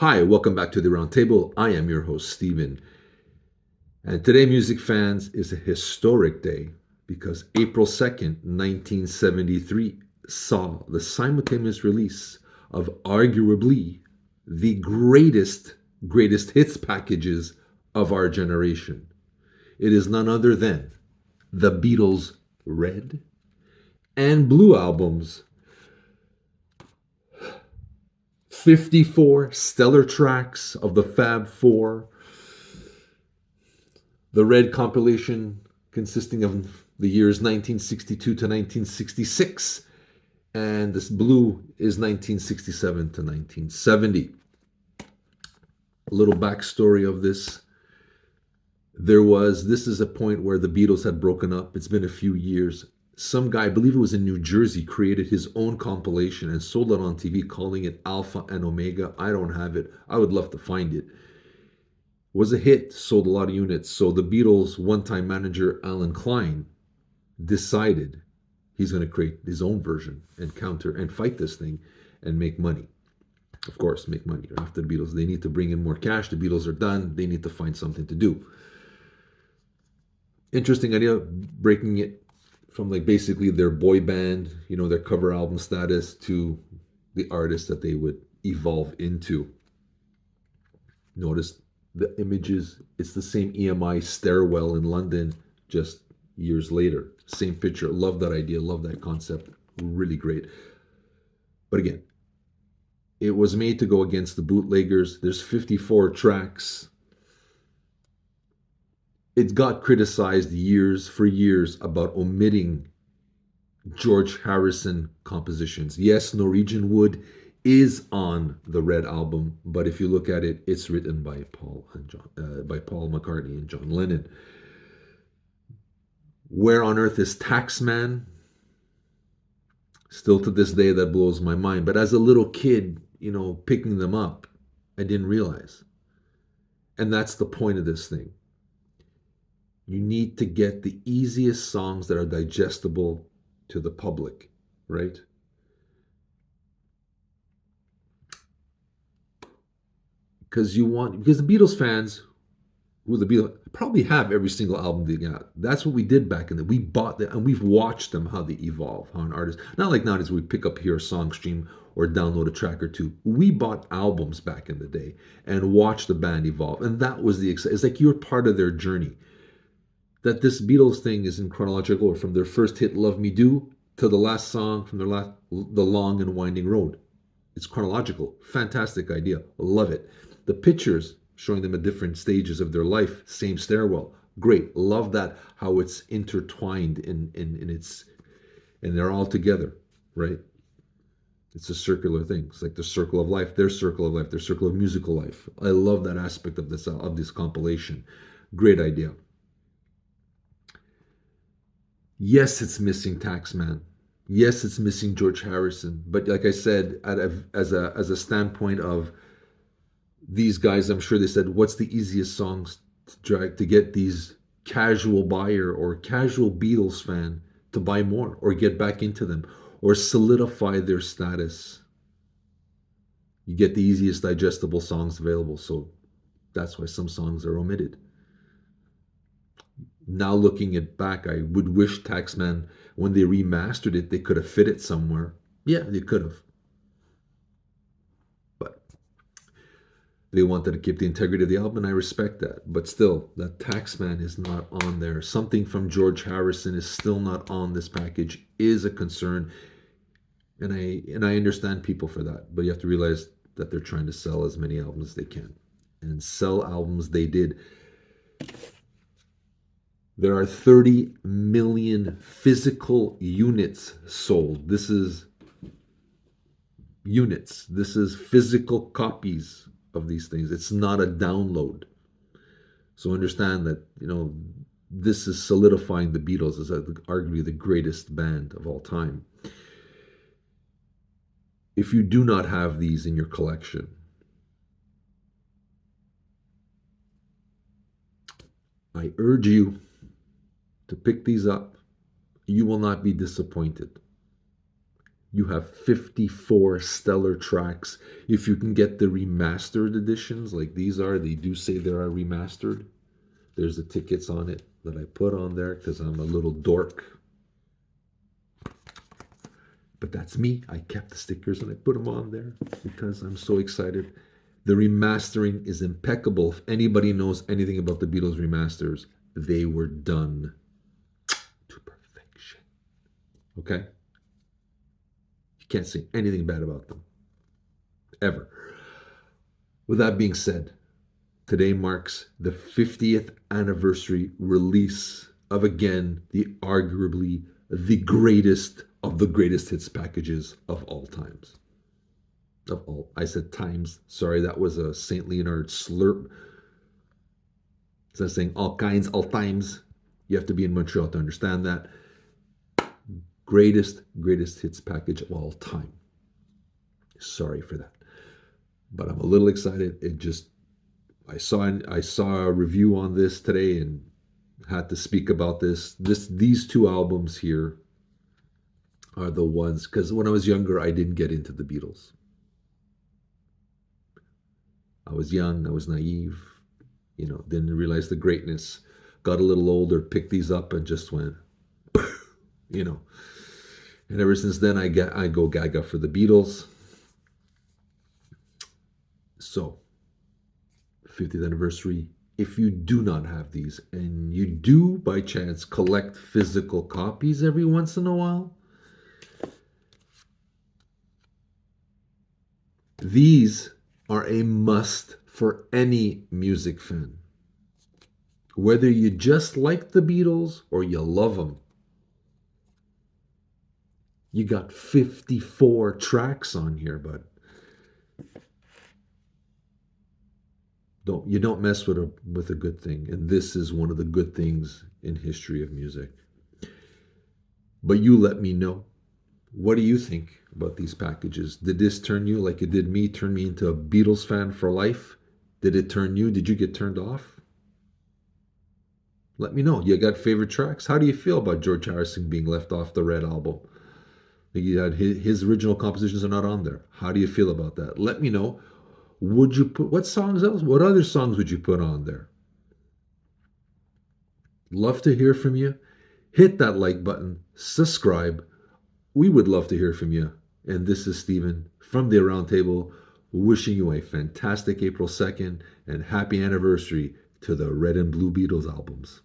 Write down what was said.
Hi, welcome back to the Roundtable. I am your host, Steven. And today, music fans, is a historic day because April 2nd, 1973 saw the simultaneous release of arguably the greatest hits packages of our generation. It is none other than the Beatles' Red and Blue albums. 54 stellar tracks of the Fab Four. The Red compilation consisting of the years 1962 to 1966, and this Blue is 1967 to 1970. A little backstory of this. This is a point where the Beatles had broken up. It's been a few years. Some guy, I believe it was in New Jersey, created his own compilation and sold it on TV, calling it Alpha and Omega. I don't have it. I would love to find it. Was a hit, sold a lot of units. So the Beatles' one-time manager, Alan Klein, decided he's going to create his own version and counter and fight this thing and make money. Of course, make money. After the Beatles, they need to bring in more cash. The Beatles are done. They need to find something to do. Interesting idea, breaking it from like basically their boy band, their cover album status to the artist that they would evolve into. Notice the images. It's the same EMI stairwell in London just years later. Same picture. Love that idea. Love that concept. Really great. But again, it was made to go against the bootleggers. There's 54 tracks. It got criticized for years about omitting George Harrison compositions. Yes, Norwegian Wood is on the Red album, but if you look at it, it's written by Paul McCartney and John Lennon. Where on earth is Taxman? Still to this day, that blows my mind. But as a little kid, picking them up, I didn't realize. And that's the point of this thing. You need to get the easiest songs that are digestible to the public, right? Because the Beatles fans, who the Beatles probably have every single album they got. That's what we did back in the. We bought them and we've watched them how they evolve, how an artist. Not like nowadays we pick up here a song stream or download a track or two. We bought albums back in the day and watched the band evolve, and that was it's like you're part of their journey. That this Beatles thing is in chronological order from their first hit "Love Me Do" to the last song from the Long and Winding Road. It's chronological. Fantastic idea. Love it. The pictures showing them at different stages of their life, same stairwell. Great. Love that, how it's intertwined in its, and they're all together, right? It's a circular thing. It's like the circle of life, their circle of life, their circle of musical life. I love that aspect of this compilation. Great idea. Yes, it's missing Taxman. Yes, it's missing George Harrison. But like I said, as a standpoint of these guys, I'm sure they said, what's the easiest songs to get these casual buyer or casual Beatles fan to buy more or get back into them or solidify their status? You get the easiest digestible songs available. So that's why some songs are omitted. Now looking it back, I would wish Taxman, when they remastered it, they could have fit it somewhere. Yeah, they could have. But they wanted to keep the integrity of the album, and I respect that. But still, that Taxman is not on there. Something from George Harrison is still not on this package, is a concern. And I understand people for that. But you have to realize that they're trying to sell as many albums as they can. And sell albums they did. There are 30 million physical units sold. This is units. This is physical copies of these things. It's not a download. So understand that, this is solidifying the Beatles as arguably the greatest band of all time. If you do not have these in your collection, I urge you to pick these up. You will not be disappointed. You have 54 stellar tracks. If you can get the remastered editions, like these are, they do say they are remastered. There's the tickets on it that I put on there because I'm a little dork. But that's me. I kept the stickers and I put them on there because I'm so excited. The remastering is impeccable. If anybody knows anything about the Beatles remasters, they were done to perfection. Okay? You can't say anything bad about them. Ever. With that being said, today marks the 50th anniversary release of, again, the arguably the greatest of the greatest hits packages of all times. Of all. I said times. Sorry, that was a St. Leonard slurp. Instead of saying all kinds, all times, you have to be in Montreal to understand that. Greatest hits package of all time. Sorry for that. But I'm a little excited. I saw a review on this today and had to speak about this. These two albums here are the ones, because when I was younger, I didn't get into the Beatles. I was young, I was naive, didn't realize the greatness. Got a little older, picked these up and just went, And ever since then, I go gaga for the Beatles. So, 50th anniversary. If you do not have these and you do by chance collect physical copies every once in a while, these are a must for any music fan. Whether you just like the Beatles or you love them. You got 54 tracks on here, but you don't mess with a good thing. And this is one of the good things in history of music. But you let me know. What do you think about these packages? Did this turn you, like it did me, turn me into a Beatles fan for life? Did it turn you? Did you get turned off? Let me know. You got favorite tracks? How do you feel about George Harrison being left off the Red album? You had his original compositions are not on there. How do you feel about that? Let me know. Would you put, what songs else? What other songs would you put on there? Love to hear from you. Hit that like button. Subscribe. We would love to hear from you. And this is Stephen from the Aroundtable, wishing you a fantastic April 2nd and happy anniversary to the Red and Blue Beatles albums.